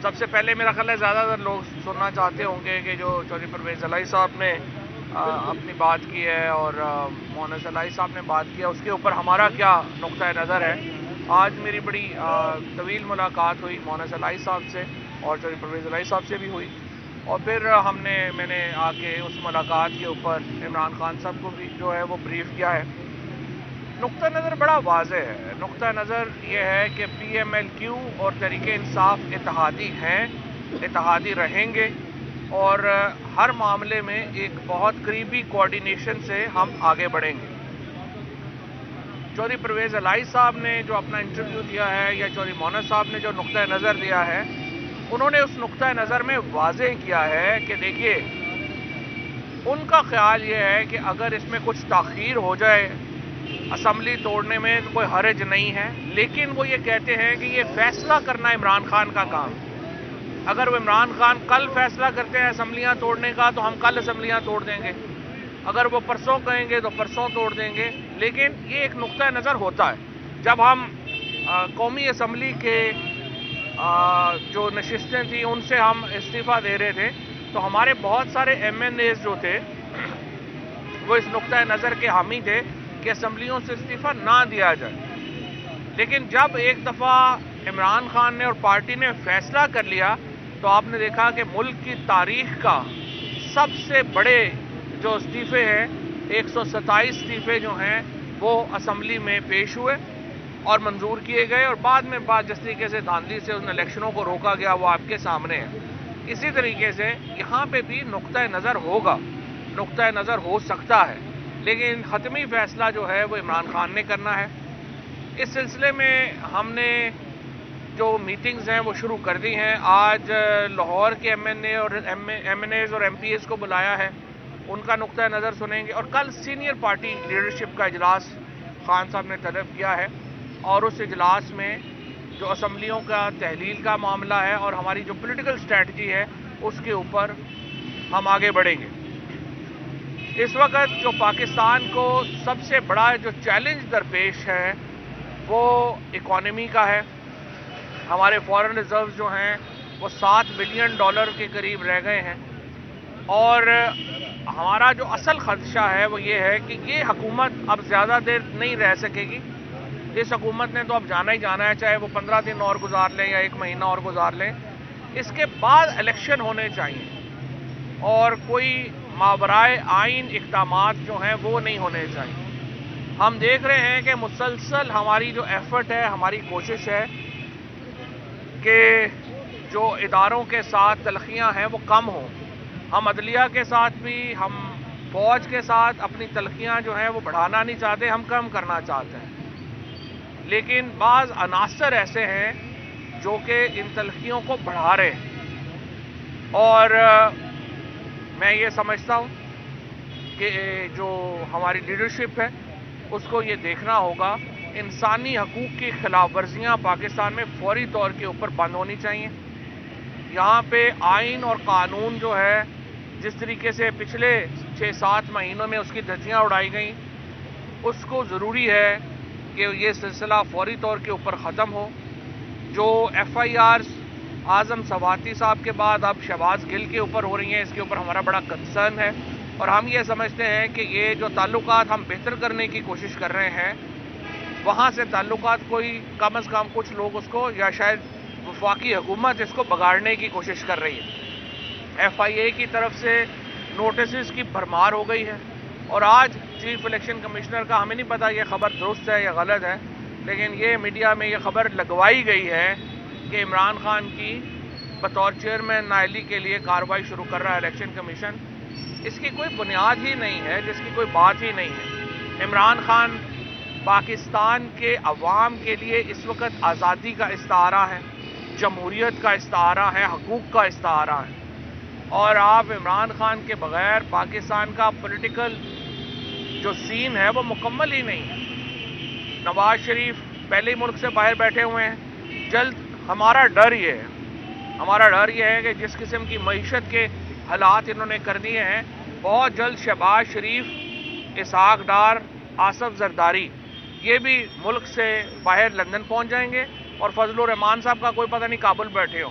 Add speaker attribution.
Speaker 1: سب سے پہلے میرا خیال ہے زیادہ تر لوگ سننا چاہتے ہوں گے کہ جو چودھری پرویز الہی صاحب نے اپنی بات کی ہے اور مونس الہی صاحب نے بات کی ہے، اس کے اوپر ہمارا کیا نقطۂ نظر ہے۔ آج میری بڑی طویل ملاقات ہوئی مونس الہی صاحب سے اور چودھری پرویز الہی صاحب سے بھی ہوئی، اور پھر میں نے آ کے اس ملاقات کے اوپر عمران خان صاحب کو بھی جو ہے وہ بریف کیا ہے۔ نقطہ نظر بڑا واضح ہے۔ نقطہ نظر یہ ہے کہ پی ایم ایل کیو اور تحریک انصاف اتحادی ہیں، اتحادی رہیں گے، اور ہر معاملے میں ایک بہت قریبی کوارڈینیشن سے ہم آگے بڑھیں گے۔ چودھری پرویز الہی صاحب نے جو اپنا انٹرویو دیا ہے یا چودھری مونس صاحب نے جو نقطہ نظر دیا ہے، انہوں نے اس نقطہ نظر میں واضح کیا ہے کہ دیکھیے، ان کا خیال یہ ہے کہ اگر اس میں کچھ تاخیر ہو جائے اسمبلی توڑنے میں تو کوئی حرج نہیں ہے، لیکن وہ یہ کہتے ہیں کہ یہ فیصلہ کرنا عمران خان کا کام ہے۔ اگر وہ عمران خان کل فیصلہ کرتے ہیں اسمبلیاں توڑنے کا تو ہم کل اسمبلیاں توڑ دیں گے، اگر وہ پرسوں کہیں گے تو پرسوں توڑ دیں گے۔ لیکن یہ ایک نقطہ نظر ہوتا ہے۔ جب ہم قومی اسمبلی کے جو نشستیں تھیں ان سے ہم استعفیٰ دے رہے تھے تو ہمارے بہت سارے ایم این ایز جو تھے وہ اس نقطۂ نظر کے حامی تھے کہ اسمبلیوں سے استعفیٰ نہ دیا جائے۔ لیکن جب ایک دفعہ عمران خان نے اور پارٹی نے فیصلہ کر لیا تو آپ نے دیکھا کہ ملک کی تاریخ کا سب سے بڑے جو استعفے ہیں، 127 استعفے جو ہیں وہ اسمبلی میں پیش ہوئے اور منظور کیے گئے، اور بعد میں جس طریقے سے دھاندلی سے ان الیکشنوں کو روکا گیا وہ آپ کے سامنے ہے۔ اسی طریقے سے یہاں پہ بھی نقطۂ نظر ہوگا، نقطۂ نظر ہو سکتا ہے، لیکن حتمی فیصلہ جو ہے وہ عمران خان نے کرنا ہے۔ اس سلسلے میں ہم نے جو میٹنگز ہیں وہ شروع کر دی ہیں۔ آج لاہور کے ایم این ایز اور ایم پی ایز کو بلایا ہے، ان کا نقطۂ نظر سنیں گے، اور کل سینئر پارٹی لیڈرشپ کا اجلاس خان صاحب نے طلب کیا ہے، اور اس اجلاس میں جو اسمبلیوں کا تحلیل کا معاملہ ہے اور ہماری جو پولیٹیکل اسٹریٹجی ہے اس کے اوپر ہم آگے بڑھیں گے۔ اس وقت جو پاکستان کو سب سے بڑا جو چیلنج درپیش ہے وہ اکانومی کا ہے۔ ہمارے فارن ریزروز جو ہیں وہ $7 بلین کے قریب رہ گئے ہیں، اور ہمارا جو اصل خدشہ ہے وہ یہ ہے کہ یہ حکومت اب زیادہ دیر نہیں رہ سکے گی۔ اس حکومت نے تو اب جانا ہی جانا ہے، چاہے وہ 15 دن اور گزار لیں یا 1 مہینہ اور گزار لیں۔ اس کے بعد الیکشن ہونے چاہیے، اور کوئی ماورائے آئین اقدامات جو ہیں وہ نہیں ہونے چاہیے۔ ہم دیکھ رہے ہیں کہ مسلسل ہماری جو ایفرٹ ہے، ہماری کوشش ہے کہ جو اداروں کے ساتھ تلخیاں ہیں وہ کم ہوں۔ ہم عدلیہ کے ساتھ بھی، ہم فوج کے ساتھ اپنی تلخیاں جو ہیں وہ بڑھانا نہیں چاہتے، ہم کم کرنا چاہتے ہیں، لیکن بعض عناصر ایسے ہیں جو کہ ان تلخیوں کو بڑھا رہے ہیں، اور میں یہ سمجھتا ہوں کہ جو ہماری لیڈرشپ ہے اس کو یہ دیکھنا ہوگا، انسانی حقوق کی خلاف ورزیاں پاکستان میں فوری طور کے اوپر بند ہونی چاہیے۔ یہاں پہ آئین اور قانون جو ہے جس طریقے سے پچھلے 6-7 مہینوں میں اس کی دھجیاں اڑائی گئیں، اس کو ضروری ہے کہ یہ سلسلہ فوری طور کے اوپر ختم ہو۔ جو ایف آئی آرز اعظم سواتی صاحب کے بعد اب شہباز گل کے اوپر ہو رہی ہیں، اس کے اوپر ہمارا بڑا کنسرن ہے، اور ہم یہ سمجھتے ہیں کہ یہ جو تعلقات ہم بہتر کرنے کی کوشش کر رہے ہیں وہاں سے تعلقات کوئی کم از کم کچھ لوگ اس کو، یا شاید وفاقی حکومت اس کو بگاڑنے کی کوشش کر رہی ہے۔ ایف آئی اے کی طرف سے نوٹسز کی بھرمار ہو گئی ہے، اور آج چیف الیکشن کمشنر کا، ہمیں نہیں پتا یہ خبر درست ہے یا غلط ہے، لیکن یہ میڈیا میں یہ خبر لگوائی گئی ہے کہ عمران خان کی بطور چیئرمین نااہلی کے لیے کارروائی شروع کر رہا ہے الیکشن کمیشن۔ اس کی کوئی بنیاد ہی نہیں ہے، جس کی کوئی بات ہی نہیں ہے۔ عمران خان پاکستان کے عوام کے لیے اس وقت آزادی کا استعارہ ہے، جمہوریت کا استعارہ ہے، حقوق کا استعارہ ہے، اور آپ عمران خان کے بغیر پاکستان کا پولیٹیکل جو سین ہے وہ مکمل ہی نہیں ہے۔ نواز شریف پہلے ہی ملک سے باہر بیٹھے ہوئے ہیں، جلد ہمارا ڈر یہ ہے کہ جس قسم کی معیشت کے حالات انہوں نے کر دیے ہیں، بہت جلد شہباز شریف، اسحاق ڈار، آصف زرداری یہ بھی ملک سے باہر لندن پہنچ جائیں گے، اور فضل الرحمان صاحب کا کوئی پتہ نہیں کابل بیٹھے ہو۔